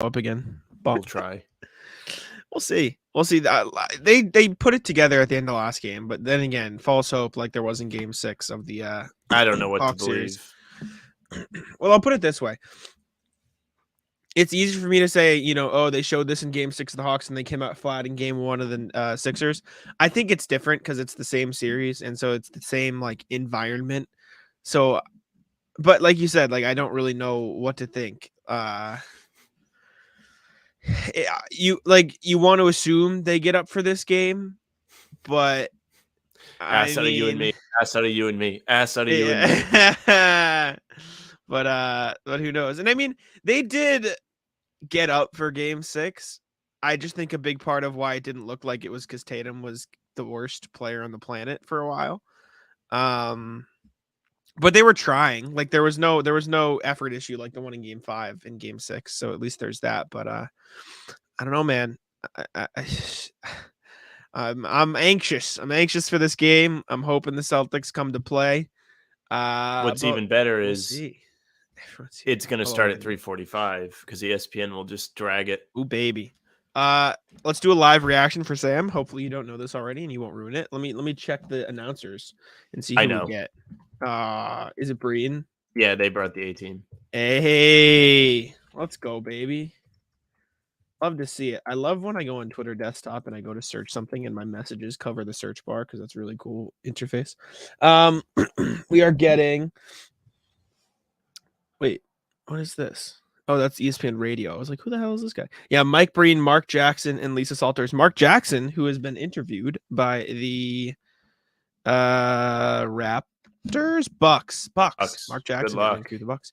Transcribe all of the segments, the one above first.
up again. We'll try. We'll see. We'll see. They put it together at the end of the last game, but then again, false hope like there was in Game 6 of the I don't know what to Hawks series. believe. Well, I'll put it this way. It's easy for me to say, they showed this in Game 6 of the Hawks and they came out flat in Game 1 of the Sixers. I think it's different because it's the same series, and so it's the same like environment. So, but like you said, like I don't really know what to think. You want to assume they get up for this game, but Ass out of you and me. Ass out of you and me. Ass out of you and me. But who knows? And I mean, they did get up for Game 6. I just think a big part of why it didn't look like it was because Tatum was the worst player on the planet for a while. But they were trying. Like there was no effort issue like the one in Game 5 and Game 6. So at least there's that. But I don't know, man. I'm anxious. I'm anxious for this game. I'm hoping the Celtics come to play. what's even better is it's going to start at 3:45 because ESPN will just drag it. Ooh, baby. Let's do a live reaction for Sam. Hopefully you don't know this already and you won't ruin it. Let me check the announcers and see who we get. Is it Breen? Yeah, they brought the A-team. Hey, let's go, baby. Love to see it. I love when I go on Twitter desktop and I go to search something and my messages cover the search bar because that's a really cool interface. We are getting. Wait, what is this? Oh, that's ESPN Radio. I was like, who the hell is this guy? Yeah, Mike Breen, Mark Jackson, and Lisa Salters. Mark Jackson, who has been interviewed by the Raptors, Bucks. Mark Jackson interviewed the Bucks.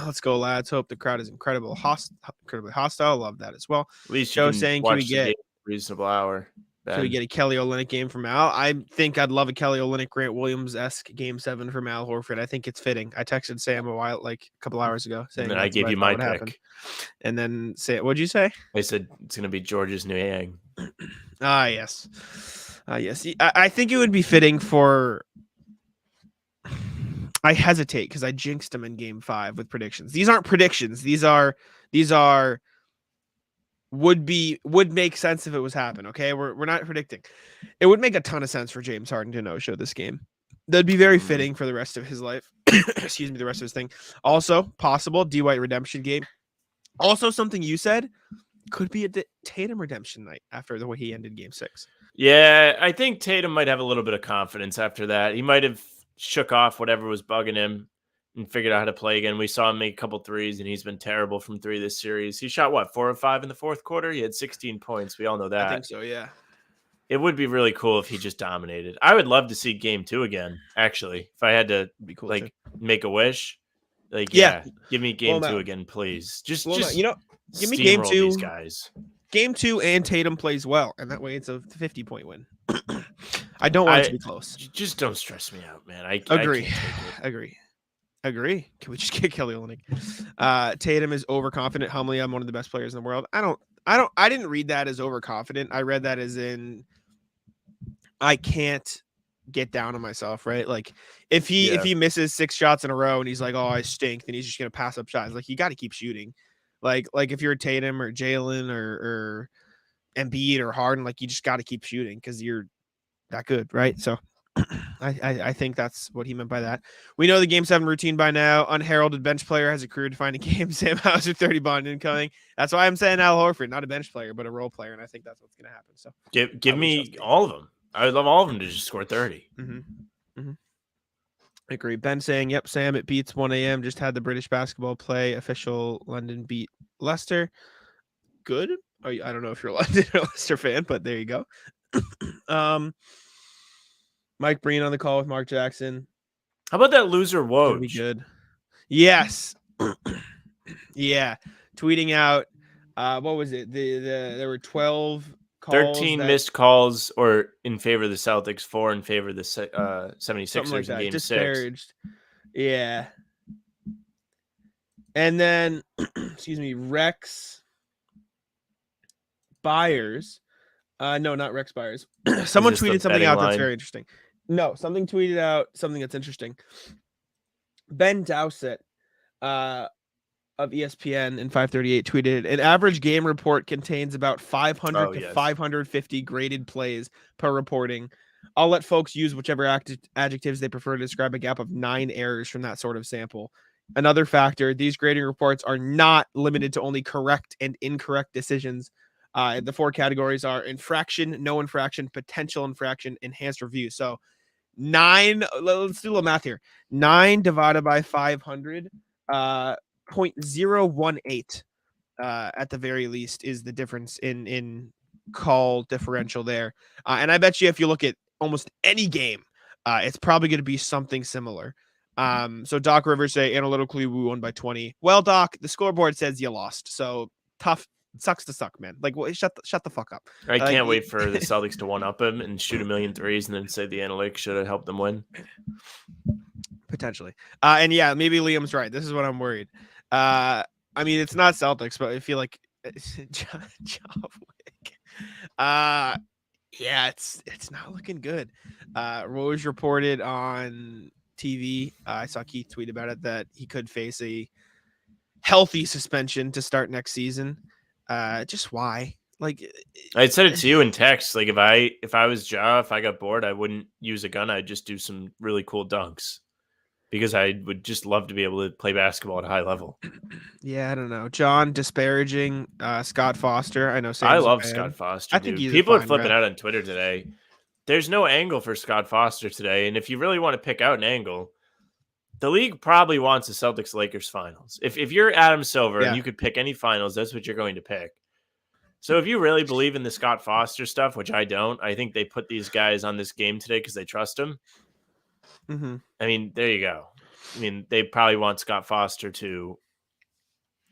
Let's go, lads. Hope the crowd is incredibly hostile. Love that as well. At least you can watch the game at a reasonable hour. Can we get a Kelly Olynyk game from Al? I think I'd love a Kelly Olynyk Grant Williams-esque Game 7 from Al Horford. I think it's fitting. I texted Sam a couple hours ago saying, and then I gave you my pick. Happened. And then what'd you say? I said it's going to be George's New Yang. Yes. Yes. I think it would be fitting for. I hesitate because I jinxed him in Game 5 with predictions. These aren't predictions. These are would make sense if it was happen. Okay, we're not predicting. It would make a ton of sense for James Harden to no-show this game. That'd be very fitting for the rest of his life. Excuse me, the rest of his thing. Also possible D White redemption game. Also something you said could be a Tatum redemption night after the way he ended Game 6. Yeah, I think Tatum might have a little bit of confidence after that. He might have shook off whatever was bugging him and figured out how to play again. We saw him make a couple threes, and he's been terrible from 3 this series. He shot, 4 of 5 in the fourth quarter? He had 16 points. We all know that. I think so, yeah. It would be really cool if he just dominated. I would love to see Game 2 again, actually. If I had to make a wish. Give me Game 2 again, please. Just give me Game 2. These guys. Game 2 and Tatum plays well, and that way it's a 50-point win. I don't want it to be close. Just don't stress me out, man. I agree. Can we just get Kelly Olynyk? Tatum is overconfident. Humbly, I'm one of the best players in the world. I didn't read that as overconfident. I read that as in I can't get down on myself, right? Like if he misses 6 shots in a row and he's like, oh, I stink, then he's just gonna pass up shots. Like you got to keep shooting. Like if you're Tatum or Jayson or Embiid or Harden, like you just got to keep shooting because you're that good, right? So I think that's what he meant by that. We know the Game 7 routine by now. Unheralded bench player has a career defining game. Sam Hauser 30 bond incoming. That's why I'm saying Al Horford, not a bench player, but a role player, and I think that's what's going to happen. So give me all of them. I would love all of them to just score 30. I agree. Ben saying, yep, Sam, it beats 1 a.m. Just had the British basketball play. Official London beat Leicester. Good. I don't know if you're a London or Leicester fan, but there you go. Mike Breen on the call with Mark Jackson. How about that loser Woj? Be good. Yes. Yeah. Tweeting out. What was it? There were 12 calls. 13 missed calls or in favor of the Celtics, 4 in favor of the 76ers in Game 6. Yeah. And then, Rex Byers. No, not Rex Byers. Someone tweeted something out that's very interesting. No, something tweeted out something that's interesting. Ben Dowsett of ESPN and 538 tweeted, an average game report contains about 500 to 550 graded plays per reporting. I'll let folks use whichever adjectives they prefer to describe a gap of 9 errors from that sort of sample. Another factor, these grading reports are not limited to only correct and incorrect decisions. The 4 categories are infraction, no infraction, potential infraction, enhanced review. So 9, let's do a little math here. 9 divided by 500, 0.018 at the very least is the difference in call differential there. And I bet you if you look at almost any game, it's probably going to be something similar. So Doc Rivers say analytically we won by 20. Well, Doc, the scoreboard says you lost. So tough. Sucks to suck, man. Like, well, shut the fuck up. I can't wait for the Celtics to one-up him and shoot 1,000,000 threes and then say the analytics should have helped them win. Potentially. And yeah, maybe Liam's right. This is what I'm worried. I mean, it's not Celtics, but I feel like John Wick. Yeah, it's not looking good. Rose reported on TV. I saw Keith tweet about it that he could face a healthy suspension to start next season. Just why? Like, I said it to you in text. Like, if I was Ja, if I got bored, I wouldn't use a gun. I'd just do some really cool dunks because I would just love to be able to play basketball at a high level. Yeah, I don't know. John disparaging Scott Foster. I know. I love Scott Foster. I think people are flipping out on Twitter today. There's no angle for Scott Foster today, and if you really want to pick out an angle, the league probably wants the Celtics-Lakers finals. If you're Adam Silver and you could pick any finals, that's what you're going to pick. So if you really believe in the Scott Foster stuff, which I don't, I think they put these guys on this game today because they trust him. Mm-hmm. I mean, there you go. I mean, they probably want Scott Foster to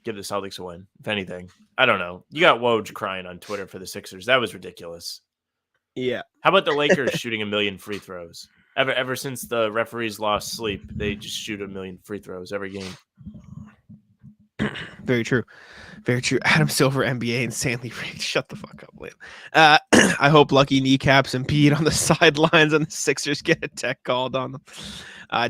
give the Celtics a win, if anything. I don't know. You got Woj crying on Twitter for the Sixers. That was ridiculous. Yeah. How about the Lakers shooting 1,000,000 free throws? Ever since the referees lost sleep, they just shoot 1,000,000 free throws every game. Very true. Very true. Adam Silver, NBA, insanely rigged. Shut the fuck up, Liam. I hope Lucky kneecaps Embiid on the sidelines and the Sixers get a tech called on them.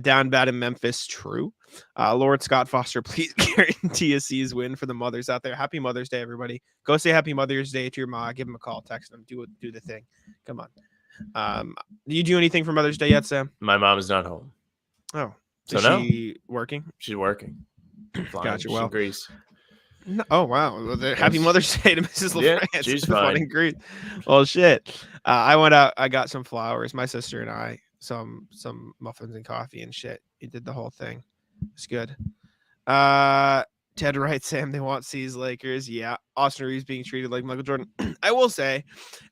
Down bad in Memphis, true. Lord Scott Foster, please guarantee a C's win for the mothers out there. Happy Mother's Day, everybody. Go say Happy Mother's Day to your mom. Give them a call, text them, do the thing. Come on. Do you do anything for Mother's Day yet, Sam? My mom is not home. Oh, so is she working? She's working. Gotcha. Well, Greece. No, oh wow! Happy Mother's Day to Mrs. LaFrance. Yeah, she's fine. In Greece. Well, shit. I went out. I got some flowers. My sister and I some muffins and coffee and shit. He did the whole thing. It's good. Ted writes, Sam, they want C's Lakers. Yeah. Austin Reeves being treated like Michael Jordan. I will say,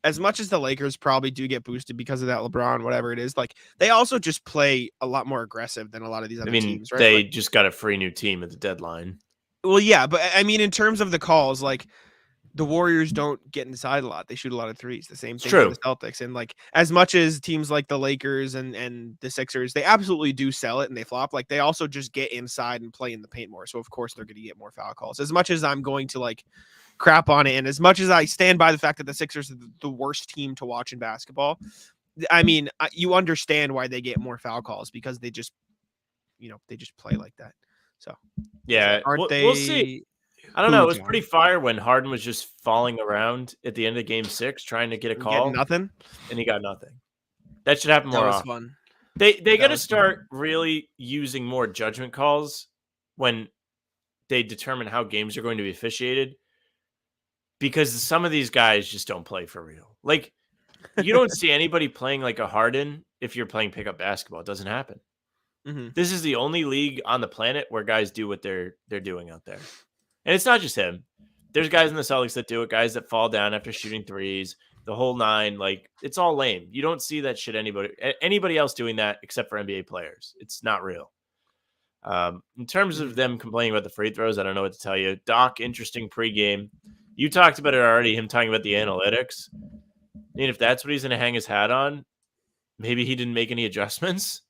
as much as the Lakers probably do get boosted because of that LeBron, whatever it is, like they also just play a lot more aggressive than a lot of these other teams, right? They just got a free new team at the deadline. Well, yeah, but I mean, in terms of the calls, like the Warriors don't get inside a lot. They shoot a lot of threes. The same thing for the Celtics. And like as much as teams like the Lakers and the Sixers, they absolutely do sell it and they flop. Like they also just get inside and play in the paint more. So of course they're going to get more foul calls. As much as I'm going to like crap on it, and as much as I stand by the fact that the Sixers are the worst team to watch in basketball, I mean, you understand why they get more foul calls because they just, they just play like that. So yeah, we'll see. I don't know. It was pretty fire when Harden was just falling around at the end of Game 6 trying to get a call. Nothing, and he got nothing. That should happen more that was often. Fun. They got to start really using more judgment calls when they determine how games are going to be officiated, because some of these guys just don't play for real. Like you don't see anybody playing like a Harden if you're playing pickup basketball. It doesn't happen. Mm-hmm. This is the only league on the planet where guys do what they're doing out there. And it's not just him. There's guys in the Celtics that do it, guys that fall down after shooting threes, the whole nine. Like, it's all lame. You don't see that shit anybody else doing that except for NBA players. It's not real. In terms of them complaining about the free throws, I don't know what to tell you. Doc, interesting pregame. You talked about it already, him talking about the analytics. I mean, if that's what he's going to hang his hat on, maybe he didn't make any adjustments.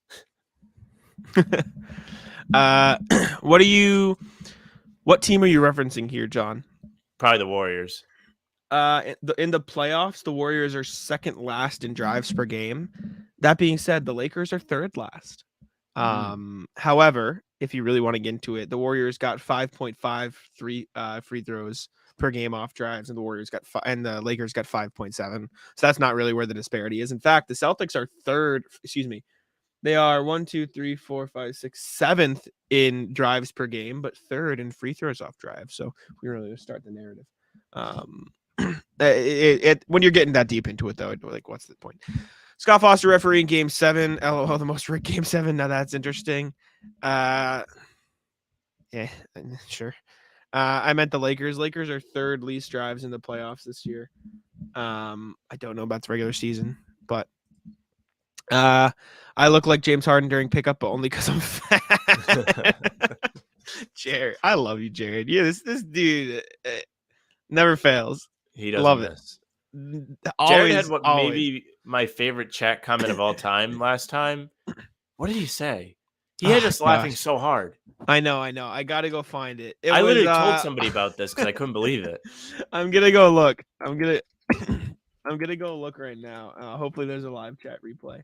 What team are you referencing here, John? Probably the Warriors. In the playoffs, the Warriors are second last in drives per game. That being said, the Lakers are third last. However, if you really want to get into it. The Warriors got 5.53 free throws per game off drives, and the Warriors got and the Lakers got 5.7. So that's not really where the disparity is. In fact, the Celtics are third. Excuse me. They are 1, 2, 3, 4, 5, 6, seventh in drives per game, but third in free throws off drive. So we really start the narrative. When you're getting that deep into it, though, like, what's the point? Scott Foster refereeing Game 7. LOL, the most rigged Game 7. Now that's interesting. Yeah, sure. I meant the Lakers. Lakers are third least drives in the playoffs this year. I don't know about the regular season, but I look like James Harden during pickup, but only because I'm fat. Jared, I love you, Jared. Yeah, this dude never fails. He doesn't love miss. Always, Jared had what always. maybe my favorite chat comment of all time last time. What did he say? He had us laughing so hard. I know. I gotta go find it. I literally told somebody about this because I couldn't believe it. I'm gonna go look. I'm gonna go look right now. Hopefully, there's a live chat replay.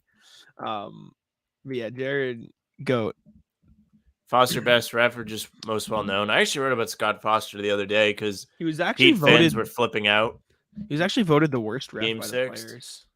But yeah, Jared Goat. Foster best ref or just most well known. I actually wrote about Scott Foster the other day because he was actually voted. Fans were flipping out. He was actually voted the worst ref Game by 6. the players.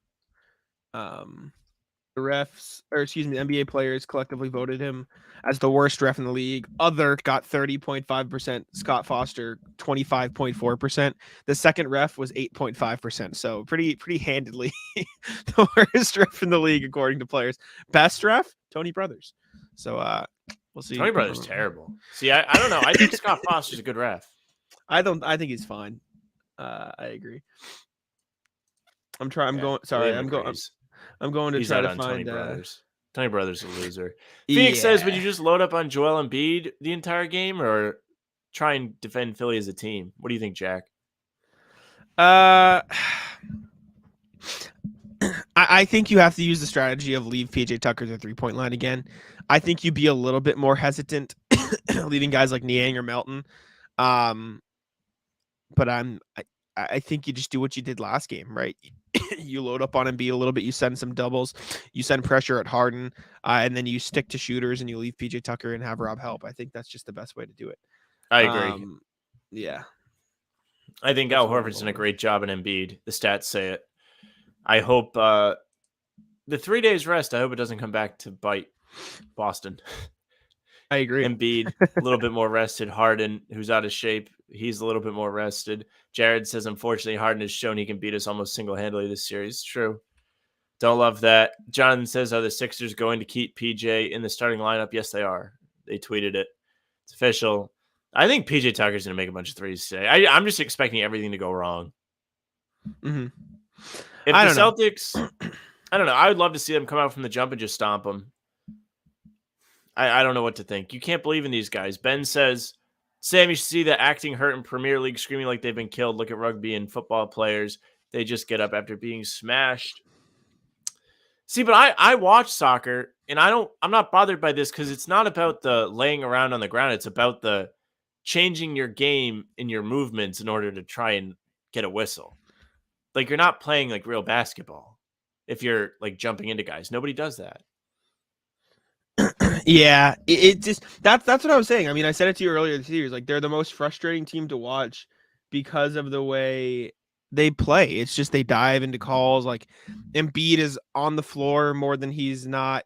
The refs, or excuse me, the NBA players collectively voted him as the worst ref in the league. Other got 30.5%. Scott Foster 25.4%. The second ref was 8.5%. So pretty handedly the worst ref in the league according to players. Best ref, Tony Brothers. So we'll see. Tony Brothers terrible. See, I don't know. I think Scott Foster's a good ref. I think he's fine. I agree. I'm going to He's try to on find Tony Brothers. Tony Brothers a loser. Phoenix says, would you just load up on Joel Embiid the entire game or try and defend Philly as a team? What do you think, Jack? I think you have to use the strategy of leave PJ Tucker to the 3-point line again. I think you'd be a little bit more hesitant leaving guys like Niang or Melton. But I think you just do what you did last game, right? You load up on Embiid a little bit. You send some doubles. You send pressure at Harden, and then you stick to shooters and you leave PJ Tucker and have Rob help. I think that's just the best way to do it. I agree. Yeah. I think Al Horford's done a great job in Embiid. The stats say it. I hope the 3 days rest, I hope it doesn't come back to bite Boston. I agree. Embiid, a little bit more rested. Harden, who's out of shape, he's a little bit more rested. Jared says, unfortunately, Harden has shown he can beat us almost single-handedly this series. True. Don't love that. Jonathan says, are the Sixers going to keep PJ in the starting lineup? Yes, they are. They tweeted it. It's official. I think PJ Tucker's going to make a bunch of threes today. I'm just expecting everything to go wrong. Mm-hmm. If the Celtics, I don't know. I would love to see them come out from the jump and just stomp them. I don't know what to think. You can't believe in these guys. Ben says, Sam, you should see the acting hurt in Premier League screaming like they've been killed. Look at rugby and football players. They just get up after being smashed. See, but I watch soccer, and I'm not bothered by this because it's not about the laying around on the ground. It's about the changing your game and your movements in order to try and get a whistle. Like, you're not playing like real basketball if you're like jumping into guys. Nobody does that. Yeah, it just that's what I was saying. I mean, I said it to you earlier this year. Like, they're the most frustrating team to watch because of the way they play. It's just they dive into calls. Like, Embiid is on the floor more than he's not.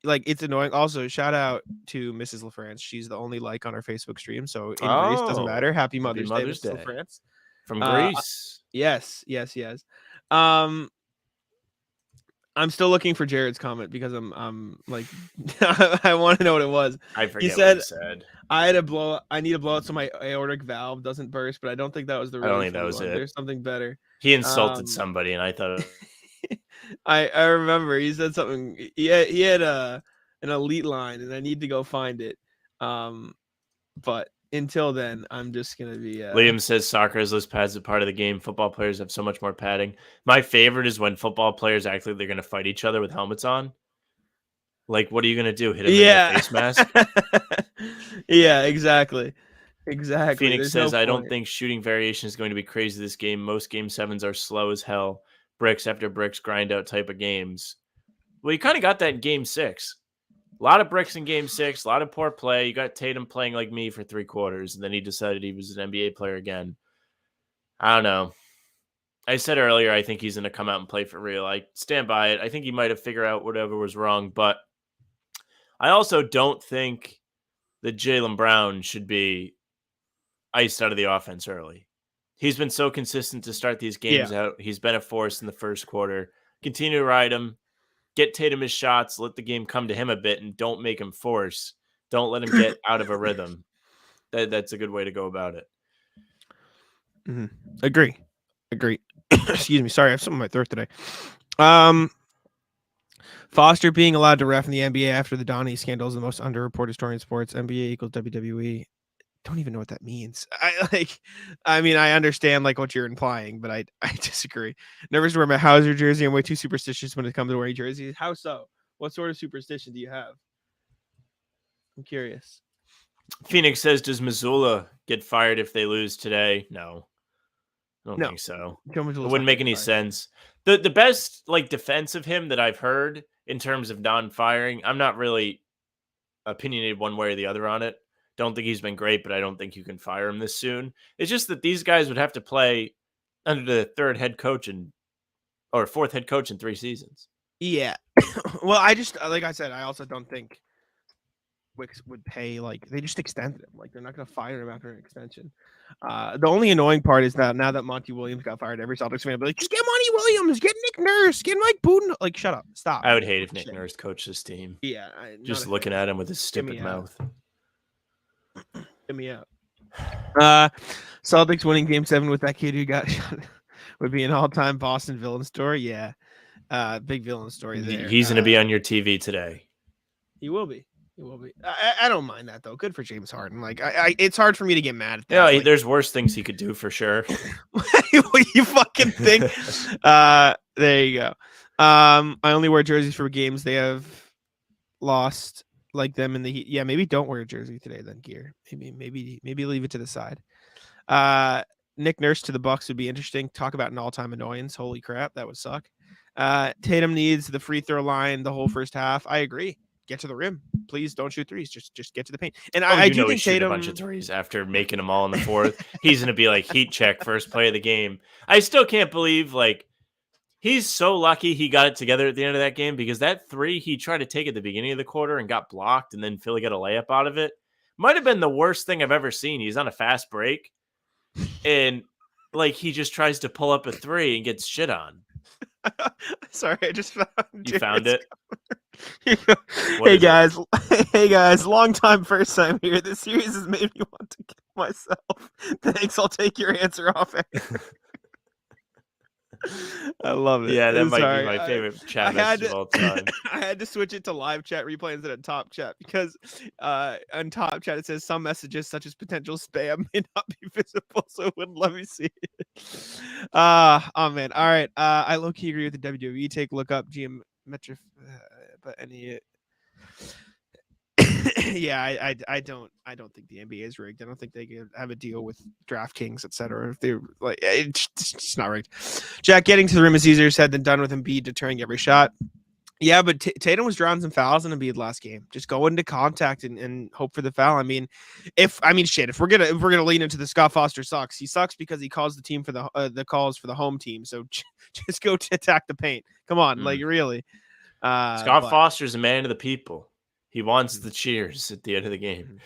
Like, it's annoying. Also, shout out to Mrs. LaFrance. She's the only like on our Facebook stream. So in Greece, doesn't matter. Happy Mother's Day, Mrs. LaFrance. From Greece. Yes. I'm still looking for Jared's comment because I'm like I want to know what it was. I forget what he said. I need to blow it so my aortic valve doesn't burst, but I don't think that was the really I don't think that was one. It. There's something better. He insulted somebody and I thought I remember he said something. He had an elite line and I need to go find it. But until then, I'm just going to be... Liam says soccer has less pads as part of the game. Football players have so much more padding. My favorite is when football players act like they're going to fight each other with helmets on. Like, what are you going to do? Hit them in the face mask? Yeah, exactly. Phoenix There's says, I don't think shooting variation is going to be crazy this game. Most game 7s are slow as hell. Bricks after bricks, grind out type of games. Well, you kind of got that in game 6. A lot of bricks in game 6, a lot of poor play. You got Tatum playing like me for 3 quarters, and then he decided he was an NBA player again. I don't know. I said earlier, I think he's going to come out and play for real. I stand by it. I think he might have figured out whatever was wrong, but I also don't think that Jaylen Brown should be iced out of the offense early. He's been so consistent to start these games out. He's been a force in the first quarter. Continue to ride him. Get Tatum his shots. Let the game come to him a bit, and don't make him force. Don't let him get out of a rhythm. That's a good way to go about it. Mm-hmm. Agree. Excuse me. Sorry, I have something in my throat today. Foster being allowed to ref in the NBA after the Donnie scandal is the most underreported story in sports. NBA equals WWE. Don't even know what that means. I mean, I understand like what you're implying, but I disagree. Never wear my Hauser jersey. I'm way too superstitious when it comes to wearing jerseys. How so? What sort of superstition do you have? I'm curious. Phoenix says, does Missoula get fired if they lose today? No. I don't think so. It wouldn't make any sense. The best like defense of him that I've heard in terms of non-firing, I'm not really opinionated one way or the other on it. Don't think he's been great, but I don't think you can fire him this soon. It's just that these guys would have to play under the fourth head coach in 3 seasons. Yeah. Well, I just, like I said, I also don't think Wicks would pay, like, they just extended him. Like, they're not going to fire him after an extension. The only annoying part is that now that Monty Williams got fired, every Celtics fan will be like, just get Monty Williams, get Nick Nurse, get Mike Buden. Like, shut up. Stop. I would hate if Nick Nurse coached this team. Yeah. Just looking at him with his stupid mouth. Get me out. Celtics winning game 7 with that kid who got shot would be an all-time Boston villain story. Yeah. Big villain story there. He's going to be on your TV today. He will be. I don't mind that though. Good for James Harden. Like it's hard for me to get mad at that. Yeah, there's worse things he could do for sure. What you fucking think? There you go. I only wear jerseys for games they have lost, like them in the Heat. Yeah, maybe don't wear a jersey today then, Gear. Maybe leave it to the side. Nick Nurse to the Bucks would be interesting. Talk about an all-time annoyance. Holy crap, that would suck. Tatum needs the free throw line the whole first half. I agree. Get to the rim. Please don't shoot threes. Just get to the paint. And I do think Tatum a bunch of threes after making them all in the fourth. He's going to be like heat check first play of the game. I still can't believe like he's so lucky he got it together at the end of that game because that 3 he tried to take at the beginning of the quarter and got blocked and then Philly got a layup out of it. Might have been the worst thing I've ever seen. He's on a fast break and like he just tries to pull up a 3 and gets shit on. Sorry, I just found you found it. Hey guys, long time, first time here. This series has made me want to kill myself. Thanks, I'll take your answer off air. I love it. Yeah, that might be my favorite chat message of all time. I had to switch it to live chat replay instead of top chat because on top chat it says some messages such as potential spam may not be visible, so it wouldn't let me see it. Oh man. All right. I low-key agree with the WWE take. Look up geometric, but any yeah, I don't think the NBA is rigged. I don't think they can have a deal with DraftKings, etc. If they're like, it's not rigged. Jack, getting to the rim is easier said than done with Embiid deterring every shot. Yeah, but Tatum was drawing some fouls in Embiid last game. Just go into contact and hope for the foul. If we're gonna lean into the Scott Foster sucks. He sucks because he calls the team for the calls for the home team. So just go to attack the paint. Come on, like really. Scott Foster's a man of the people. He wants the cheers at the end of the game.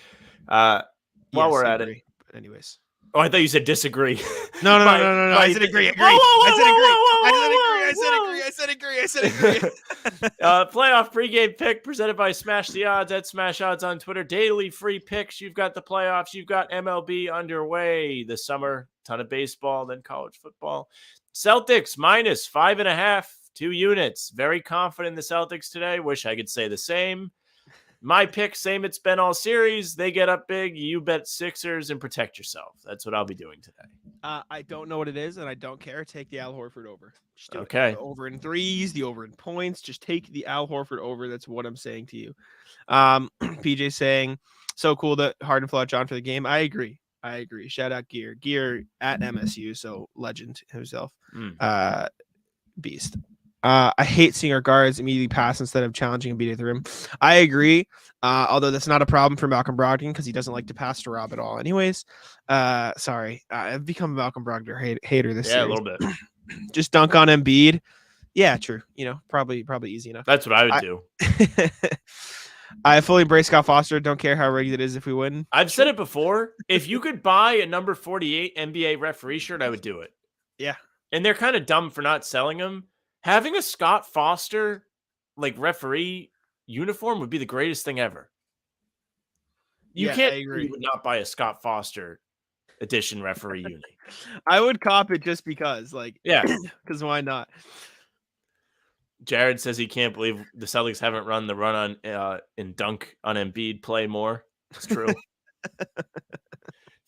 While we're at it. But anyways. Oh, I thought you said disagree. No. I said agree. I said agree. Playoff pregame pick presented by Smash the Odds at Smash Odds on Twitter. Daily free picks. You've got the playoffs. You've got MLB underway this summer. Ton of baseball, then college football. Celtics minus 5.5, 2 units. Very confident in the Celtics today. Wish I could say the same. My pick, same it's been all series. They get up big. You bet Sixers and protect yourself. That's what I'll be doing today. I don't know what it is, and I don't care. Take the Al Horford over. Just do okay. The over in threes, the over in points. Just take the Al Horford over. That's what I'm saying to you. PJ saying, so cool that Harden flew out John for the game. I agree. Shout out Gear at MSU. So legend himself. Beast. I hate seeing our guards immediately pass instead of challenging Embiid at the rim. I agree. Although that's not a problem for Malcolm Brogdon because he doesn't like to pass to Rob at all. Anyways, sorry, I've become a Malcolm Brogdon hater this Yeah, a series. little bit. Just dunk on Embiid. Yeah, true. Probably easy enough. That's what I would do. I fully embrace Scott Foster. Don't care how rigged it is if we win. I've said it before. If you could buy a number 48 NBA referee shirt, I would do it. Yeah. And they're kind of dumb for not selling them. Having a Scott Foster referee uniform would be the greatest thing ever. You can't. I agree. You would not buy a Scott Foster edition referee uni. I would cop it just because, yeah, because why not? Jared says he can't believe the Celtics haven't run the run on in dunk on Embiid play more. It's true.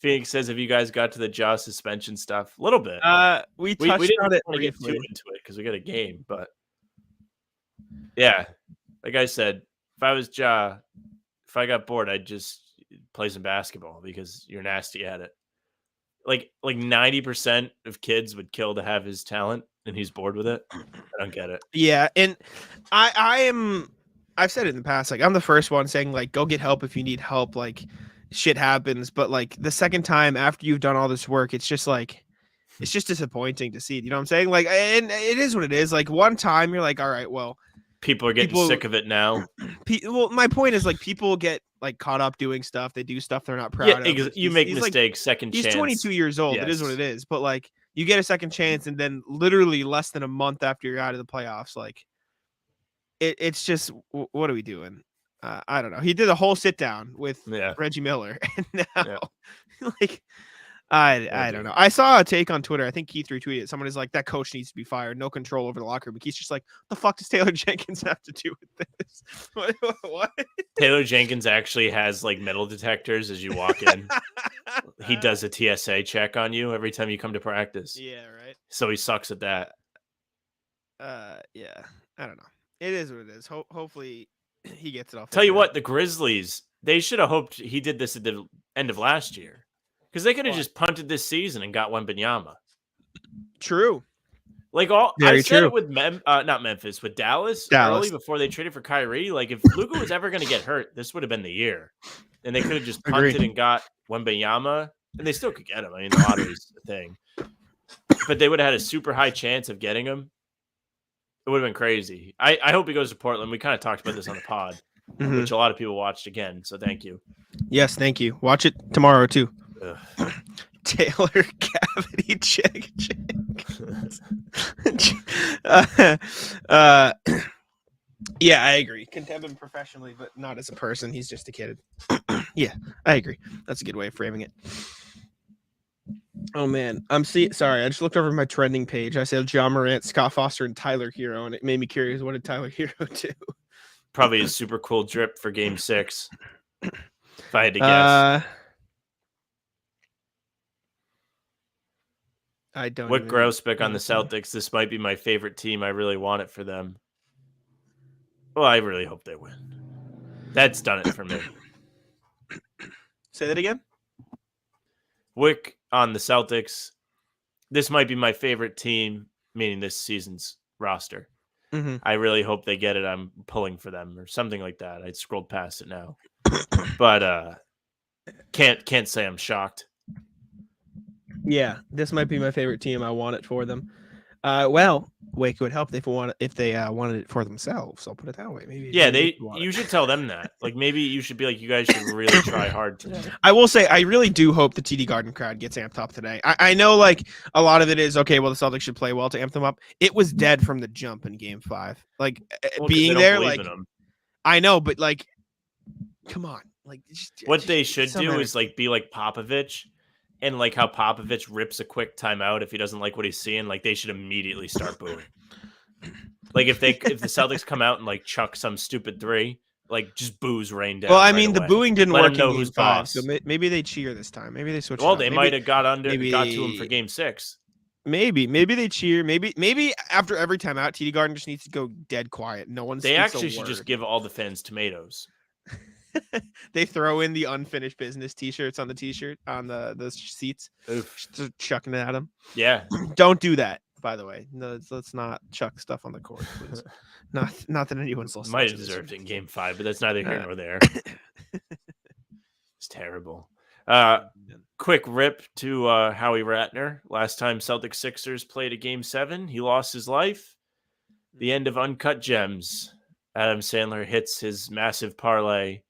Phoenix says, "Have you guys got to the jaw suspension stuff? A little bit. We touched on it want to get too into it because we got a game, but yeah, like I said, if I got bored, I'd just play some basketball because you're nasty at it. Like 90% of kids would kill to have his talent, and he's bored with it. I don't get it. Yeah, and I've said it in the past. Like, I'm the first one saying, like, go get help if you need help. Like, shit happens, but like the second time after you've done all this work, it's just disappointing to see. You know what I'm saying? Like, and it is what it is. Like, one time you're like, all right, well, people are getting sick of it now. Well, my point is, like, people get like caught up doing stuff. They do stuff they're not proud of. You make mistakes. Second chance. He's 22 years old. Yes. It is what it is. But like, you get a second chance, and then literally less than a month after you're out of the playoffs, like, it's just, what are we doing? I don't know. He did a whole sit down with Reggie Miller, and now, like, I don't know. I saw a take on Twitter. I think Keith retweeted it. Someone is like, that coach needs to be fired. No control over the locker room. But Keith's just like, the fuck does Taylor Jenkins have to do with this? What? Taylor Jenkins actually has like metal detectors as you walk in. He does a TSA check on you every time you come to practice. Yeah, right. So he sucks at that. Yeah. I don't know. It is what it is. Hopefully he gets it off. Tell you what, the Grizzlies, they should have hoped he did this at the end of last year. Because they could have just punted this season and got Wembanyama. True. Like I said it with not Memphis, with Dallas early before they traded for Kyrie. Like, if Luka was ever going to get hurt, this would have been the year. And they could have just punted and got Wembanyama. And they still could get him. I mean, the lottery's the thing. But they would have had a super high chance of getting him. It would have been crazy. I hope he goes to Portland. We kind of talked about this on the pod, which a lot of people watched again. So thank you. Yes, thank you. Watch it tomorrow too. Taylor cavity check. Yeah, I agree. Contempt him professionally, but not as a person. He's just a kid. Yeah, I agree. That's a good way of framing it. Oh man, sorry. I just looked over my trending page. I said John Morant, Scott Foster, and Tyler Hero, and it made me curious. What did Tyler Hero do? Probably a super cool drip for Game 6. If I had to guess. I don't. What Grousbeck on the Celtics? This might be my favorite team. I really want it for them. Well, I really hope they win. That's done it for me. Say that again. Wick on the Celtics. This might be my favorite team, meaning this season's roster. Mm-hmm. I really hope they get it. I'm pulling for them or something like that. I scrolled past it now, but can't say I'm shocked. Yeah, this might be my favorite team. I want it for them. Well, Wake would help if they wanted it for themselves. I'll put it that way. Maybe. Yeah, you should tell them that. Like, maybe you should be like, you guys should really try hard today. I will say, I really do hope the TD Garden crowd gets amped up today. I know, like, a lot of it is okay. Well, the Celtics should play well to amp them up. It was dead from the jump in Game 5. Like, being there, like, I know, but like, come on, like, what they should do is like be like Popovich. And like how Popovich rips a quick timeout if he doesn't like what he's seeing, like they should immediately start booing. Like if the Celtics come out and like chuck some stupid 3, like just boos rain down. Well, I mean, the booing didn't work in Game 5, boss. so maybe they cheer this time. Maybe they switch. Well, they might have got to him for Game 6. Maybe they cheer. Maybe after every timeout, TD Garden just needs to go dead quiet. No one. They actually should just give all the fans tomatoes. They throw in the unfinished business T-shirts on the T-shirt on the seats. Oof. Just chucking it at them. Yeah. Don't do that. By the way, no, let's not chuck stuff on the court, please. Not that anyone's listening. Might to have this. deserved it in Game 5, but that's neither here nor there. It's terrible. Quick rip to Howie Ratner. Last time Celtics Sixers played a Game 7, he lost his life. The end of Uncut Gems. Adam Sandler hits his massive parlay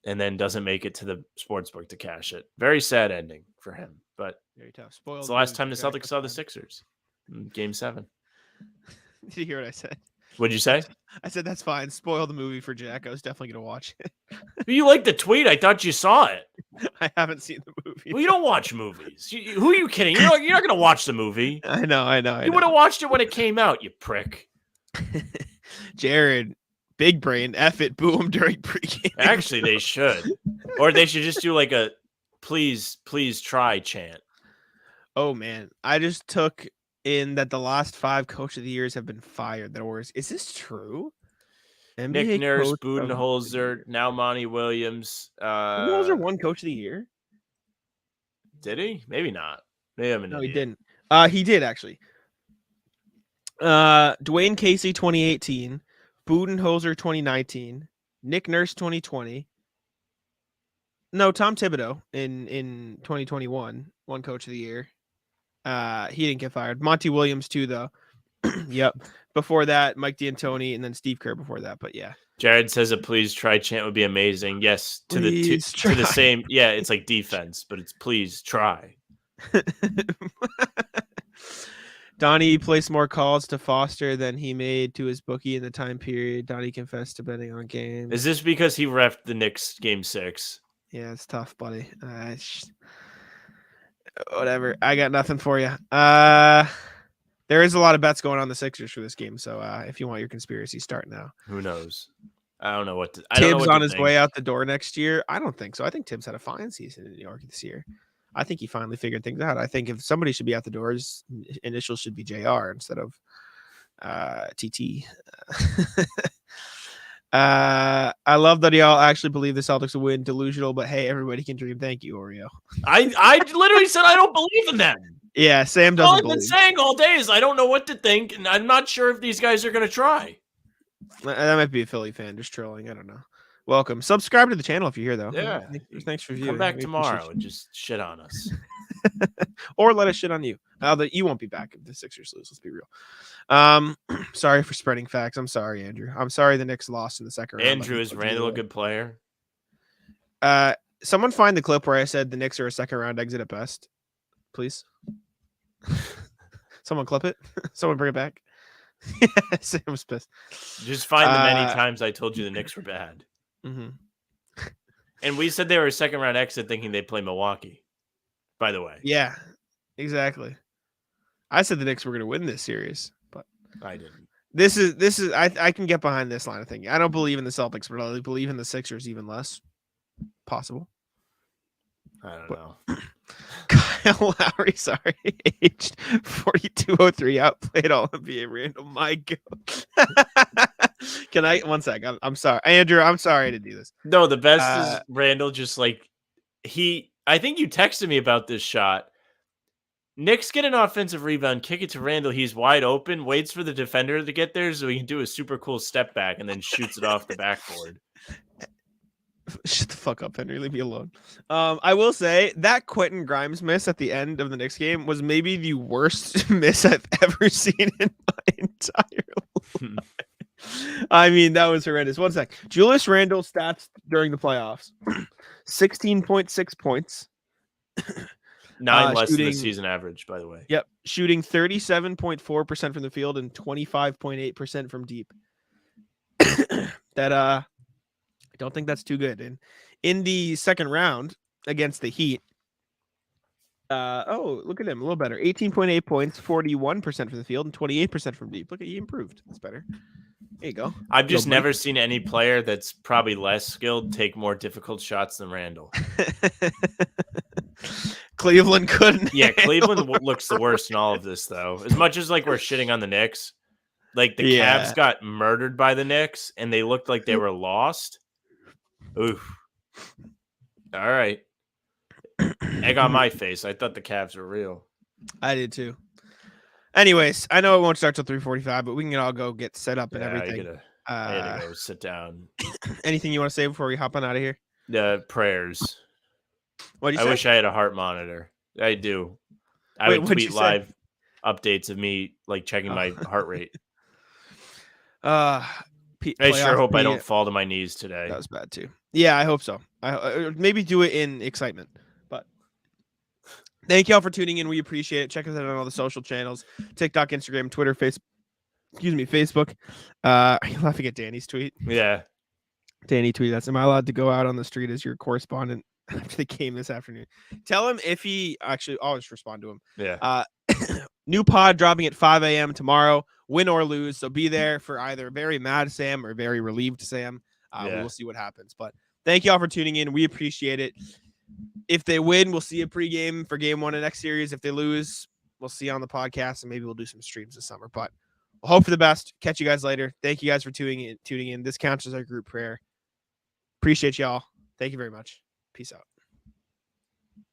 and then doesn't make it to the sportsbook to cash it. Very sad ending for him, but very tough. Spoiled. It's the last time the Celtics saw the Sixers in Game 7. Did you hear what I said? What'd you say? I said that's fine. Spoil the movie for Jack. I was definitely gonna watch it. You liked the tweet? I thought you saw it. I haven't seen the movie. Well, you don't watch movies. Who are you kidding? You're not gonna watch the movie. I know. You would have watched it when it came out, you prick. Jared, big brain, F it, boo him during pregame. Actually, they should. Or they should just do like a please try chant. Oh, man. I just took in that the last 5 coach of the years have been fired. Is this true? NBA Nick Nurse, Budenholzer, now Monty Williams. Budenholzer won coach of the year? Did he? Maybe not. Maybe No, he didn't. He did, actually. Dwayne Casey 2018, Budenholzer 2019, Nick Nurse 2020. No, Tom Thibodeau in 2021 won coach of the year. He didn't get fired. Monty Williams too, though. Yep. Before that, Mike D'Antoni, and then Steve Kerr before that. But yeah. Jared says a please try chant would be amazing. Yes, to the same. Yeah, it's like defense, but it's please try. Donnie placed more calls to Foster than he made to his bookie in the time period. Donnie confessed to betting on games. Is this because he reffed the Knicks Game 6? Yeah, it's tough, buddy. Whatever. I got nothing for you. There is a lot of bets going on the Sixers for this game, so if you want your conspiracy, start now. Who knows? I don't know what to. Tibbs on his way out the door next year? I don't think so. I think Tibbs had a fine season in New York this year. I think he finally figured things out. I think if somebody should be out the doors, initials should be JR instead of TT. I love that y'all actually believe the Celtics will win. Delusional, but hey, everybody can dream. Thank you, Oreo. I literally said I don't believe in them. Yeah, Sam doesn't. All I've been saying all day is I don't know what to think, and I'm not sure if these guys are going to try. That might be a Philly fan just trolling. I don't know. Welcome. Subscribe to the channel if you're here, though. Yeah. Thanks for viewing. Come back tomorrow and just shit on us. Or let us shit on you. You won't be back if the Sixers lose. Let's be real. Sorry for spreading facts. I'm sorry, Andrew. I'm sorry the Knicks lost in the second round. Andrew, is Randall a good player? Someone find the clip where I said the Knicks are a second round exit at best, please. Someone clip it. Someone bring it back. Sam's pissed. Just find the many times I told you the Knicks were bad. Mm-hmm. And we said they were a second round exit thinking they'd play Milwaukee, by the way. Yeah, exactly. I said the Knicks were going to win this series, but I didn't. This is I can get behind this line of thinking. I don't believe in the Celtics, but I believe in the Sixers even less. Possible. I don't know. Kyle Lowry, sorry, aged 4203, outplayed all NBA Randall. My God. Can I 1 sec? I'm sorry, Andrew. I'm sorry to do this. No, the best is Randall. Just like I think you texted me about this shot. Knicks get an offensive rebound, kick it to Randall. He's wide open, waits for the defender to get there so he can do a super cool step back and then shoots it off the backboard. Shut the fuck up, Henry. Leave me alone. I will say that Quentin Grimes miss at the end of the Knicks game was maybe the worst miss I've ever seen in my entire life. I mean, that was horrendous. 1 sec. Julius Randle stats during the playoffs: 16.6 points. 9 less than the season average, by the way. Yep. Shooting 37.4% from the field and 25.8% from deep. I don't think that's too good. And in the second round against the Heat, look at him. A little better. 18.8 points, 41% from the field, and 28% from deep. Look at, he improved. That's better. There you go. I've just never seen any player that's probably less skilled take more difficult shots than Randall. Cleveland couldn't. Yeah, Cleveland looks the worst in all of this, though. As much as like we're shitting on the Knicks, like the Cavs got murdered by the Knicks, and they looked like they were lost. Oof. All right. Egg on my face. I thought the Cavs were real. I did too. Anyways, I know it won't start till 3:45, but we can all go get set up and Yeah, everything. I gotta go sit down. Anything you want to say before we hop on out of here? The prayers. What do you I say? wish I had a heart monitor. I do. I Wait, would what'd you tweet say? live updates of me like checking my heart rate. I sure hope I don't fall to my knees today. That was bad too. Yeah, I hope so. I maybe do it in excitement. But thank y'all for tuning in. We appreciate it. Check us out on all the social channels: TikTok, Instagram, Twitter, Facebook. Are you laughing at Danny's tweet? Yeah. Danny tweeted us. Am I allowed to go out on the street as your correspondent after the game this afternoon? Tell him if he actually. I'll just respond to him. Yeah. New pod dropping at 5 a.m. tomorrow, win or lose. So be there for either very mad Sam or very relieved Sam. We will see what happens. But thank y'all for tuning in. We appreciate it. If they win, we'll see a pregame for game 1 of next series. If they lose, we'll see on the podcast, and maybe we'll do some streams this summer. But we'll hope for the best. Catch you guys later. Thank you guys for tuning in. This counts as our group prayer. Appreciate y'all. Thank you very much. Peace out.